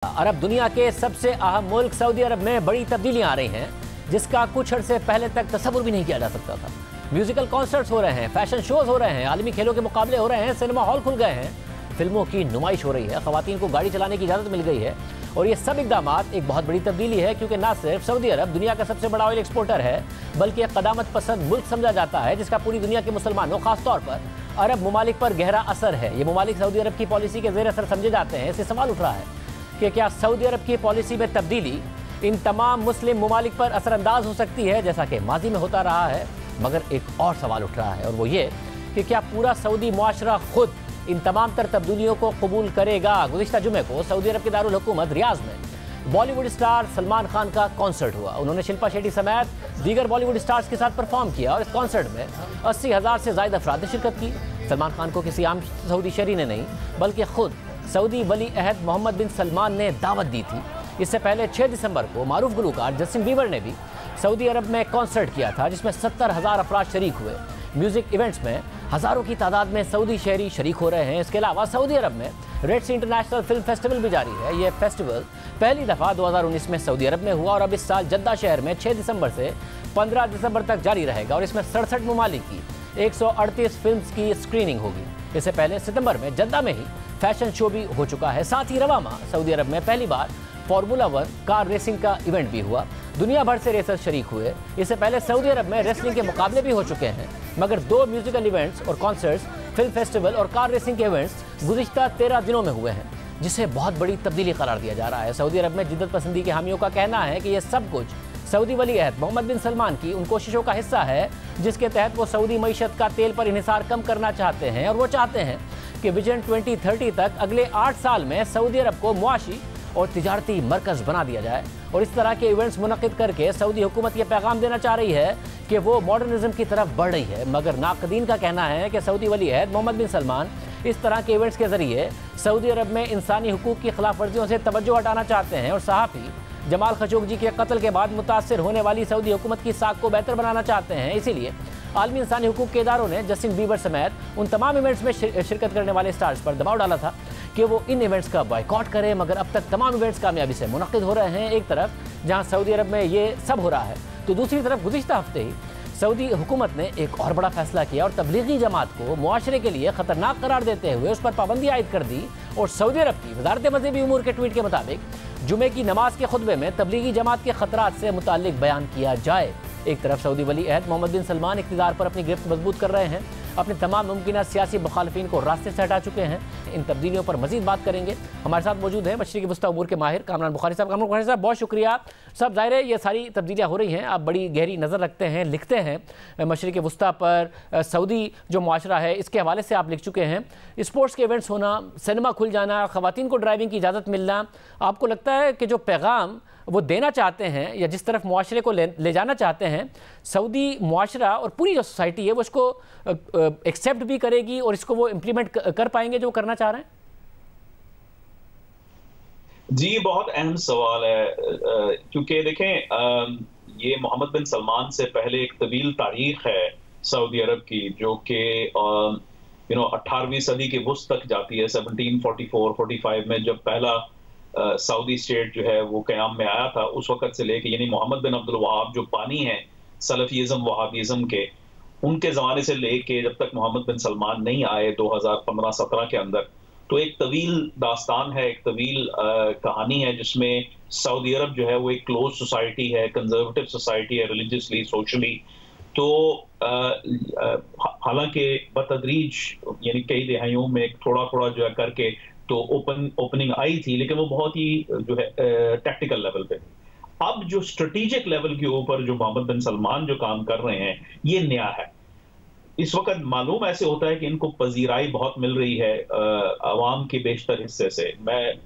अरब दुनिया के सबसे अहम मुल्क सऊदी अरब में बड़ी तब्दीलियां आ रही हैं, जिसका कुछ अर्से पहले तक तसव्वुर भी नहीं किया जा सकता था। म्यूजिकल कॉन्सर्ट्स हो रहे हैं, फैशन शोज हो रहे हैं, आलमी खेलों के मुकाबले हो रहे हैं, सिनेमा हॉल खुल गए हैं, फिल्मों की नुमाइश हो रही है, खवातीन को गाड़ी चलाने की इजाज़त मिल गई है। और ये सब इकदाम एक बहुत बड़ी तब्दीली है, क्योंकि न सिर्फ सऊदी अरब दुनिया का सबसे बड़ा ऑयल एक्सपोर्टर है, बल्कि एक क़दामत पसंद मुल्क समझा जाता है, जिसका पूरी दुनिया के मुसलमानों, खासतौर पर अरब ममालिक पर गहरा असर है। ये ममालिक सऊदी अरब की पॉलिसी के ज़ेर असर समझे जाते हैं। इससे सवाल उठ रहा है कि क्या सऊदी अरब की पॉलिसी में तब्दीली इन तमाम मुस्लिम ममालिक पर असरअंदाज हो सकती है, जैसा कि माजी में होता रहा है। मगर एक और सवाल उठ रहा है, और वो ये कि क्या पूरा सऊदी मुआशरा खुद इन तमाम तर तब्दीलियों को कबूल करेगा। गुज़िश्ता जुमे को सऊदी अरब के दारुल हुकूमत रियाज में बॉलीवुड स्टार सलमान खान का कॉन्सर्ट हुआ। उन्होंने शिल्पा शेट्टी समेत दीगर बॉलीवुड स्टार्स के साथ परफॉर्म किया, और इस कॉन्सर्ट में 80,000 से ज़ायद अफराद ने शिरकत की। सलमान खान को किसी आम सऊदी शहरी ने नहीं, बल्कि खुद सऊदी वली अहद मोहम्मद बिन सलमान ने दावत दी थी। इससे पहले 6 दिसंबर को मारूफ गुलकार जस्टिन बीबर ने भी सऊदी अरब में कॉन्सर्ट किया था, जिसमें 70,000 अफराद शरीक हुए। म्यूजिक इवेंट्स में हज़ारों की तादाद में सऊदी शहरी शरीक हो रहे हैं। इसके अलावा सऊदी अरब में रेड सी इंटरनेशनल फिल्म फेस्टिवल भी जारी है। यह फेस्टिवल पहली दफ़ा 2019 में सऊदी अरब में हुआ, और अब इस साल जद्दा शहर में 6 दिसंबर से 15 दिसंबर तक जारी रहेगा, और इसमें 67 ममालिक की 138 फिल्म की स्क्रीनिंग होगी। इससे पहले सितंबर में जद्दा में ही फैशन शो भी हो चुका है। साथ ही रवा माह सऊदी अरब में पहली बार फार्मूला 1 कार रेसिंग का इवेंट भी हुआ। दुनिया भर से रेसर्स शरीक हुए। इससे पहले सऊदी अरब में रेसलिंग के मुकाबले भी हो चुके हैं, मगर 2 म्यूजिकल इवेंट्स और कॉन्सर्ट्स, फिल्म फेस्टिवल और कार रेसिंग के इवेंट्स गुज़िश्ता 13 दिनों में हुए हैं, जिसे बहुत बड़ी तब्दीली करार दिया जा रहा है। सऊदी अरब में जिद्दत पसंदी के हामियों का कहना है कि यह सब कुछ सऊदी वली अहद मोहम्मद बिन सलमान की उन कोशिशों का हिस्सा है, जिसके तहत वो सऊदी मईशत का तेल पर इन्हिसार कम करना चाहते हैं। और वो चाहते हैं कि विजन 2030 तक अगले 8 साल में सऊदी अरब को मुआशी और तिजारती मरकज़ बना दिया जाए। और इस तरह के इवेंट्स मुनक़िद करके सऊदी हुकूमत ये पैगाम देना चाह रही है कि वो मॉडर्निज़म की तरफ बढ़ रही है। मगर नाक़दीन का कहना है कि सऊदी वली अहद मोहम्मद बिन सलमान इस तरह के इवेंट्स के ज़रिए सऊदी अरब में इंसानी हुकूक़ की खिलाफ वर्जियों से तवज्जो हटाना चाहते हैं, और सहाफ़ी जमाल खशोगी के कत्ल के बाद मुतासर होने वाली सऊदी हुकूमत की साख को बेहतर बनाना चाहते हैं। इसीलिए आलमी इंसानी हुकूक़ के इदारों ने जस्टिन बीबर समेत उन तमाम इवेंट्स में शिरकत करने वाले स्टार्स पर दबाव डाला था कि वो इन इवेंट्स का बॉयकॉट करें। मगर अब तक तमाम इवेंट्स कामयाबी से मुनक़िद हो रहे हैं। एक तरफ जहां सऊदी अरब में ये सब हो रहा है, तो दूसरी तरफ गुज़िश्ता हफ्ते ही सऊदी हुकूमत ने एक और बड़ा फैसला किया, और तबलीगी जमात को मुआशरे के लिए ख़तरनाक करार देते हुए उस पर पाबंदी आयद कर दी। और सऊदी अरब की वज़ारत मज़हबी उमूर के ट्वीट के मुताबिक जुमे की नमाज के खुतबे में तबलीगी जमात के ख़तरात से मुताल्लिक बयान किया जाए। एक तरफ सऊदी वली अहद मोहम्मद बिन सलमान इक़्तिदार पर अपनी गिरफ्त मजबूत कर रहे हैं, अपने तमाम मुमकिन सियासी मुखालफिन को रास्ते से हटा चुके हैं। इन तब्दीलियों पर मजीद बात करेंगे। हमारे साथ मौजूद हैं मशरिक़ी वस्ता उमूर के माहिर कामरान बुखारी साहब। कामरान बुखारी साहब, बहुत शुक्रिया। सब ज़ाहिर है ये सारी तब्दीलियाँ हो रही हैं, आप बड़ी गहरी नज़र रखते हैं, लिखते हैं मशरिक़ी वस्ता पर, सऊदी जो मुआशरा है इसके हवाले से आप लिख चुके हैं। स्पोर्ट्स के इवेंट्स होना, सिनेमा खुल जाना, ख़वातीन को ड्राइविंग की इजाज़त मिलना, आपको लगता है कि जो पैगाम वो देना चाहते हैं या जिस तरफ मुआशरे को ले जाना चाहते हैं, सऊदी मुआशरा और पूरी जो सोसाइटी है वो इसको एक्सेप्ट भी करेगी और इसको वो इम्प्लीमेंट कर पाएंगे जो करना चाह रहे हैं? जी, बहुत अहम सवाल है, क्योंकि देखें ये मोहम्मद बिन सलमान से पहले एक तवील तारीख है सऊदी अरब की, जो कि 18वीं सदी के वुस्त तक जाती है। 1744-45 में जब पहला सऊदी स्टेट जो है वो क़याम में आया था, उस वक़्त से लेके, यानी मोहम्मद बिन अब्दुल वहाब जो बानी हैं सलफ़िज़म वहाबिज़म के, उनके ज़माने से लेके जब तक मोहम्मद बिन सलमान नहीं आए 2015-17 के अंदर, तो एक तवील दास्तान है, एक तवील कहानी है, जिसमें सऊदी अरब जो है वो एक क्लोज सोसाइटी है, कंजर्वेटिव सोसाइटी है, रिलीजियसली, सोशली। तो हालांकि बतदरीज यानी कई दिहाइयों में थोड़ा थोड़ा जो है करके तो ओपनिंग आई थी, लेकिन वो बहुत ही जो है टैक्टिकल लेवल पे। अब जो स्ट्रेटेजिक लेवल के ऊपर जो मोहम्मद बिन सलमान जो काम कर रहे हैं, ये नया है। इस वक्त मालूम ऐसे होता है कि इनको पजीराई बहुत मिल रही है अवाम के बेशतर हिस्से से। मैं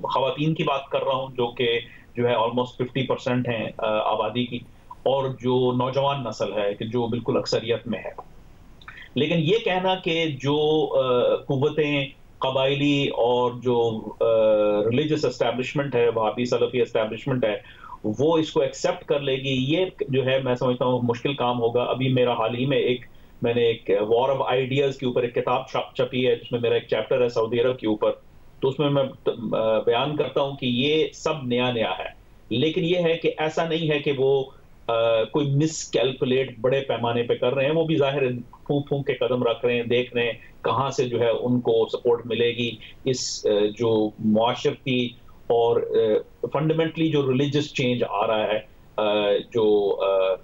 खवातीन की बात कर रहा हूँ, जो कि जो है ऑलमोस्ट 50% हैं आबादी की, और जो नौजवान नस्ल है कि जो बिल्कुल अक्सरियत में है। लेकिन ये कहना कि जो कुव्वतें कबायली और जो रिलीजियस एस्टैब्लिशमेंट है, वहाबी सलफी एस्टैब्लिशमेंट है, वो इसको एक्सेप्ट कर लेगी, ये जो है मैं समझता हूँ मुश्किल काम होगा। अभी मेरा हाल ही में मैंने एक वॉर ऑफ आइडियाज के ऊपर एक किताब छपी है, जिसमें मेरा एक चैप्टर है सऊदी अरब के ऊपर। तो उसमें मैं बयान करता हूं कि ये सब नया नया है, लेकिन ये है कि ऐसा नहीं है कि वो कोई मिसकैलकुलेट बड़े पैमाने पे कर रहे हैं। वो भी ज़ाहिर है फूंक फूंक के कदम रख रहे हैं, देख रहे हैं कहाँ से जो है उनको सपोर्ट मिलेगी इस जो मुआशरती और फंडामेंटली जो रिलीजियस चेंज आ रहा है जो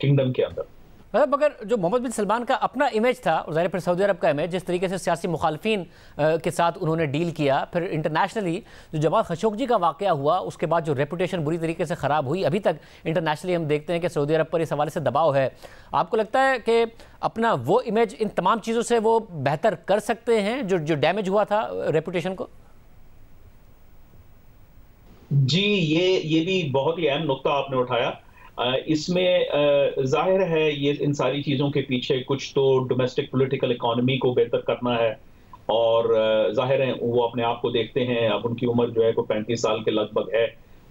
किंगडम के अंदर। मतलब अगर जो मोहम्मद बिन सलमान का अपना इमेज था और ज़ाहिर फिर सऊदी अरब का इमेज, जिस तरीके से सियासी मुखालफिन के साथ उन्होंने डील किया, फिर इंटरनेशनली जो जमाल खशोगी का वाक़या हुआ उसके बाद जो रेपुटेशन बुरी तरीके से ख़राब हुई, अभी तक इंटरनेशनली हम देखते हैं कि सऊदी अरब पर इस हवाले से दबाव है। आपको लगता है कि अपना वो इमेज इन तमाम चीज़ों से वो बेहतर कर सकते हैं जो डैमेज हुआ था रेपुटेशन को? जी, ये भी बहुत ही अहम नुक्ता आपने उठाया। इसमें ज़ाहिर है ये इन सारी चीज़ों के पीछे कुछ तो डोमेस्टिक पॉलिटिकल इकोनॉमी को बेहतर करना है, और ज़ाहिर है वो अपने आप को देखते हैं, अब उनकी उम्र जो है कोई 35 साल के लगभग है,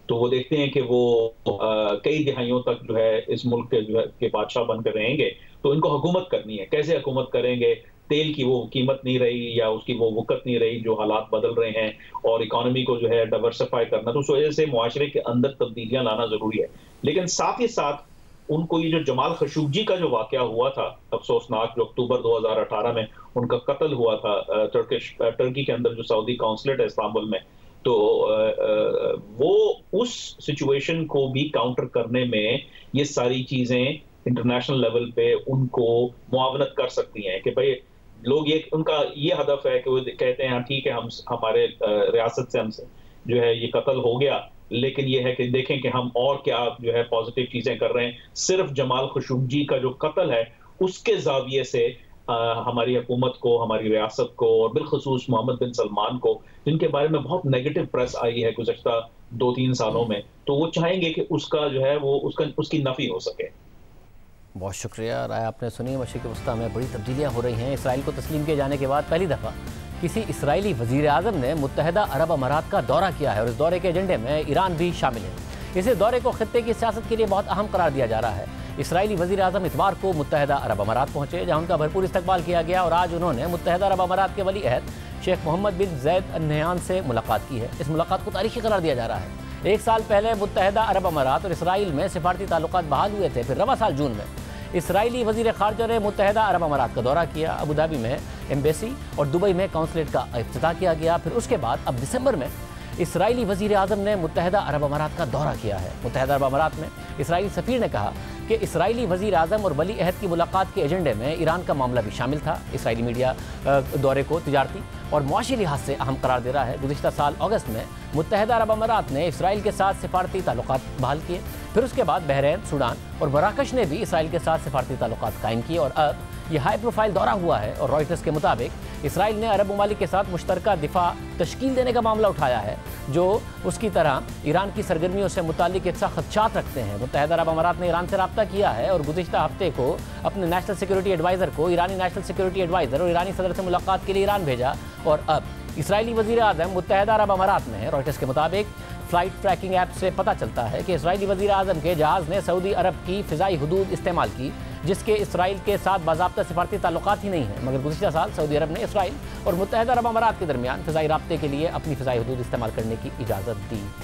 तो वो देखते हैं कि वो कई दिहाइयों तक जो है इस मुल्क के जो है के बादशाह बनकर रहेंगे, तो इनको हुकूमत करनी है। कैसे हुकूमत करेंगे? तेल की वो कीमत नहीं रही या उसकी वो वक़्त नहीं रही, जो हालात बदल रहे हैं, और इकोनॉमी को जो है डाइवर्सिफाई करना, तो उस वजह से मुआशरे के अंदर तब्दीलियां लाना ज़रूरी है। लेकिन साथ ही साथ उनको ये जो जमाल खशोगी का जो वाक़या हुआ था अफसोसनाक, जो अक्टूबर 2018 में उनका कत्ल हुआ था टर्की के अंदर जो सऊदी कौंसलेट है इस्तांबुल में, तो वो उस सिचुएशन को भी काउंटर करने में ये सारी चीज़ें इंटरनेशनल लेवल पे उनको मुआवनत कर सकती हैं कि भाई लोग ये उनका ये हदफ है कि वो कहते हैं हाँ ठीक है, हम हमारे रियासत से हमसे जो है ये कत्ल हो गया, लेकिन ये है कि देखें कि हम और क्या जो है पॉजिटिव चीजें कर रहे हैं। सिर्फ जमाल खशोगी का जो कत्ल है उसके जाविये से हमारी हुकूमत को, हमारी रियासत को, और बिलखसूस मोहम्मद बिन सलमान को, जिनके बारे में बहुत नेगेटिव प्रेस आई है गुज़श्ता 2-3 सालों में, तो वो चाहेंगे कि उसका जो है वो उसकी नफी हो सके। बहुत शुक्रिया। राय आपने सुनी। मशरिक़ वस्ता में बड़ी तब्दीलियाँ हो रही हैं। इसराइल को तस्लीम किए जाने के बाद पहली दफ़ा किसी इसराइली वज़ीर आज़म ने मुत्तहदा अरब अमारात का दौरा किया है और इस दौरे के एजेंडे में ईरान भी शामिल है। इस दौरे को खित्ते की सियासत के लिए बहुत अहम करार दिया जा रहा है। इसराइली वज़ीर आज़म इतवार को मुत्तहदा अरब अमारात पहुँचे, जहाँ उनका भरपूर इस्तकबाल किया गया, और आज उन्होंने मुत्तहदा अरब अमारात के वली अहद शेख मोहम्मद बिन ज़ैद अल नहयान से मुलाकात की है। इस मुलाकात को तारीखी करार दिया जा रहा है। 1 साल पहले मुत्तहदा अरब अमारात और इसराइल में सिफारती ताल्लुकात बहाल हुए थे। फिर रवा साल जून में इसराइली वज़ीर ख़ारजा ने मुत्तहदा अरब अमारात का दौरा किया। अबू धाबी में एम्बेसी और दुबई में कौंसलेट का इफ्तिताह किया गया। फिर उसके बाद अब दिसंबर में इसराइली वज़ीर आज़म ने मुत्तहदा अरब अमारात का दौरा किया है। मुत्तहदा अरब अमारात में इसराइली सफ़ीर ने कहा कि इसराइली वज़ीर आज़म और वली अहद की मुलाकात के एजेंडे में ईरान का मामला भी शामिल था। इसराइली मीडिया दौरे को तिजारती और मुआशी लिहाज से अहम करार दे रहा है। गुज़िश्ता साल अगस्त में मुत्तहदा अरब अमारात ने इसराइल के साथ सिफारती ताल्लुकात बहाल किए। फिर उसके बाद बहरीन, सूडान और मराकश ने भी इसराइल के साथ सिफारती ताल्लुकात कायम किए, और अब यह हाई प्रोफाइल दौरा हुआ है। और रॉयटर्स के मुताबिक इसराइल ने अरब ममालिक के साथ मुश्तरका दिफा तश्कील देने का मामला उठाया है, जो उसकी तरह ईरान की सरगर्मियों से मुतालिक एक सा खदशात रखते हैं। मुत्तहदा अरब अमारात ने ईरान से रब्ता किया है और गुज़िश्ता हफ्ते को अपने नेशनल सिक्योरिटी एडवाइज़र को ईरानी नेशनल सिक्योरिटी एडवाइज़र और ईरानी सदर से मुलाकात के लिए ईरान भेजा, और अब इसराइली वज़ीर आज़म मुत्तहदा अरब अमारात में है। रॉयटर्स के मुताबिक फ्लाइट ट्रैकिंग ऐप से पता चलता है कि इसराइली वज़ीर आज़म के जहाज़ ने सऊदी अरब की फ़िज़ाई हुदूद इस्तेमाल की, जिसके इसराइल के साथ बाज़ाब्ता सिफारती ताल्लुकात ही नहीं है। मगर गुज़िश्ता साल सऊदी अरब ने इसराइल और मुत्तहदा अरब अमारात के दरमियान फ़िज़ाई राब्ते के लिए अपनी फ़िज़ाई हुदूद इस्तेमाल करने की इजाज़त दी थी।